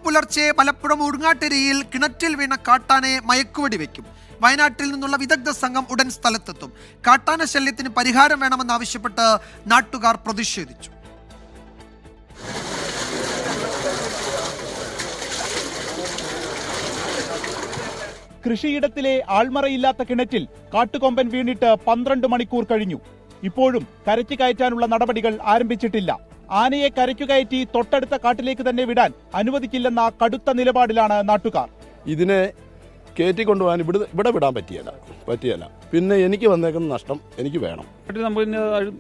പുലർച്ചെ മലപ്പുറം ഉടുങ്ങാട്ടിരിയിൽ കിണറ്റിൽ വീണ കാട്ടാനയെ മയക്കുവെടി വയ്ക്കും. വയനാട്ടിൽ നിന്നുള്ള വിദഗ്ധ സംഘം ഉടൻ സ്ഥലത്തെത്തും. കാട്ടാന ശല്യത്തിന് പരിഹാരം വേണമെന്നാവശ്യപ്പെട്ട് നാട്ടുകാർ പ്രതിഷേധിച്ചു. കൃഷിയിടത്തിലെ ആൾമറയില്ലാത്ത കിണറ്റിൽ കാട്ടുകൊമ്പൻ വീണിട്ട് 12 മണിക്കൂർ കഴിഞ്ഞു. ഇപ്പോഴും കരയ്ക്ക് കയറ്റാനുള്ള നടപടികൾ ആരംഭിച്ചിട്ടില്ല. ആനയെ കരയ്ക്കു കയറ്റി തൊട്ടടുത്ത കാട്ടിലേക്ക് തന്നെ വിടാൻ അനുവദിക്കില്ലെന്ന കടുത്ത നിലപാടിലാണ് നാട്ടുകാർ. ഇതിനെ കയറ്റിക്കൊണ്ടുപോകാൻ ഇവിടെ വിടാൻ പറ്റിയല്ല. പിന്നെ എനിക്ക് വന്നേക്കുന്ന നഷ്ടം എനിക്ക് വേണം. നമുക്ക്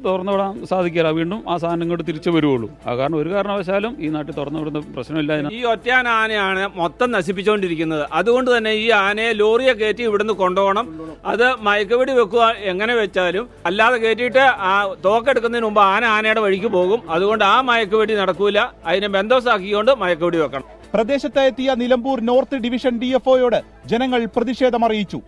തുറന്നു വിടാൻ സാധിക്കില്ല. വീണ്ടും ആ സാധനം ഇങ്ങോട്ട് തിരിച്ചു വരുവുള്ളൂ. ആ കാരണം ഒരു കാരണവശാലും ഈ നാട്ടിൽ തുറന്നു വിടുന്ന പ്രശ്നമില്ല. ഈ ഒറ്റയാൻ ആനയാണ് മൊത്തം നശിപ്പിച്ചുകൊണ്ടിരിക്കുന്നത്. അതുകൊണ്ട് തന്നെ ഈ ആനയെ ലോറിയെ കയറ്റി ഇവിടുന്ന് കൊണ്ടുപോകണം. അത് മയക്കുവെടി വെക്കുക എങ്ങനെ വെച്ചാലും, അല്ലാതെ കയറ്റിയിട്ട് ആ തോക്കെടുക്കുന്നതിന് മുമ്പ് ആനയുടെ വഴിക്ക് പോകും. അതുകൊണ്ട് ആ മയക്കുവെടി നടക്കൂല. അതിനെ ബന്ധോസാക്കിക്കൊണ്ട് മയക്കുവെടി വെക്കണം. പ്രദേശത്ത് എത്തിയ നിലമ്പൂർ നോർത്ത് ഡിവിഷൻ DFOയോട് ജനങ്ങൾ പ്രതിഷേധമറിയിച്ചു.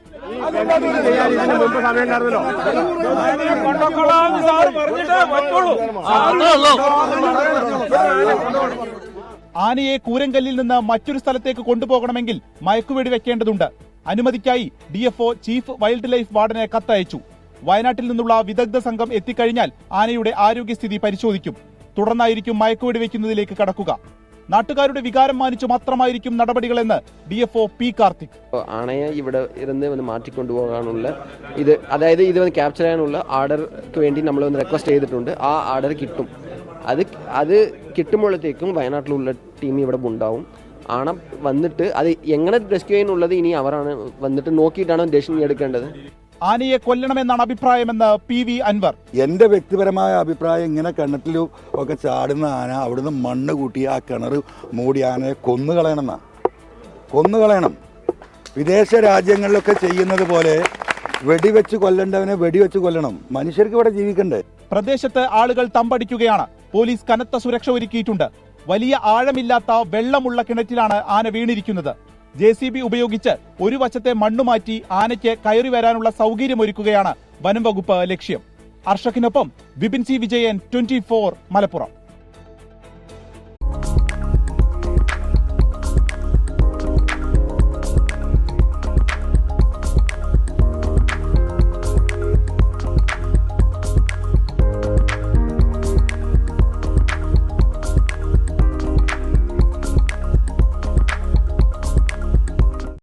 ആനയെ കൂരങ്കല്ലിൽ നിന്ന് മറ്റൊരു സ്ഥലത്തേക്ക് കൊണ്ടുപോകണമെങ്കിൽ മയക്കുവെടി വെക്കേണ്ടതുണ്ട്. അനുമതിക്കായി DFO ചീഫ് വൈൽഡ് ലൈഫ് വാർഡനെ കത്തയച്ചു. വയനാട്ടിൽ നിന്നുള്ള വിദഗ്ധ സംഘം എത്തിക്കഴിഞ്ഞാൽ ആനയുടെ ആരോഗ്യസ്ഥിതി പരിശോധിക്കും. തുടർന്നായിരിക്കും മയക്കുവെടി വെക്കുന്നതിലേക്ക് കടക്കുക. നാട്ടുകാരുടെ വികാരം മാനിച്ചു മാത്രമായിരിക്കും നടപടികളെന്ന് DFO P. കാർത്തിക്. ആനയെ ഇവിടെ ഇരുന്ന് മാറ്റിക്കൊണ്ടുപോകാനുള്ള അതായത് ഇത് ക്യാപ്ചർ ചെയ്യാനുള്ള ആർഡർക്ക് വേണ്ടി നമ്മൾ റിക്വസ്റ്റ് ചെയ്തിട്ടുണ്ട്. ആ ആർഡർ കിട്ടും. അത് കിട്ടുമ്പോഴത്തേക്കും വയനാട്ടിലുള്ള ടീം ഇവിടെ ഉണ്ടാവും. ആന വന്നിട്ട് അത് എങ്ങനെ റെസ്ക്യൂ ചെയ്യാനുള്ളത് ഇനി അവരാണ് വന്നിട്ട് നോക്കിയിട്ടാണ് ഡിസിഷൻ എടുക്കേണ്ടത്. ആനയെ കൊല്ലണമെന്നാണ് അഭിപ്രായമെന്ന് PV അൻവർ. എൻ്റെ വ്യക്തിപരമായ അഭിപ്രായം, ഇങ്ങനെ കിണറ്റിലും ഒക്കെ ചാടുന്ന ആന അവിടുന്ന് മണ്ണ് കൂട്ടി ആ കിണർ മൂടി ആനയെ കൊന്നുകളയണം. വിദേശ രാജ്യങ്ങളിലൊക്കെ ചെയ്യുന്നത് പോലെ വെടിവെച്ച് കൊല്ലേണ്ടവനെ വെടിവെച്ച് കൊല്ലണം. മനുഷ്യർക്ക് ഇവിടെ ജീവിക്കണ്ടേ? പ്രദേശത്ത് ആളുകൾ തമ്പടിക്കുകയാണ്. പോലീസ് കനത്ത സുരക്ഷ ഒരുക്കിയിട്ടുണ്ട്. വലിയ ആഴമില്ലാത്ത വെള്ളമുള്ള കിണറ്റിലാണ് ആന വീണിരിക്കുന്നത്. JCB ഉപയോഗിച്ച് ഒരു വശത്തെ മണ്ണുമാറ്റി ആനയ്ക്ക് കയറി വരാനുള്ള സൗകര്യമൊരുക്കുകയാണ് വനം വകുപ്പ് ലക്ഷ്യം. അർഷക്കിനൊപ്പം വിപിൻ C. വിജയൻ, 24 മലപ്പുറം.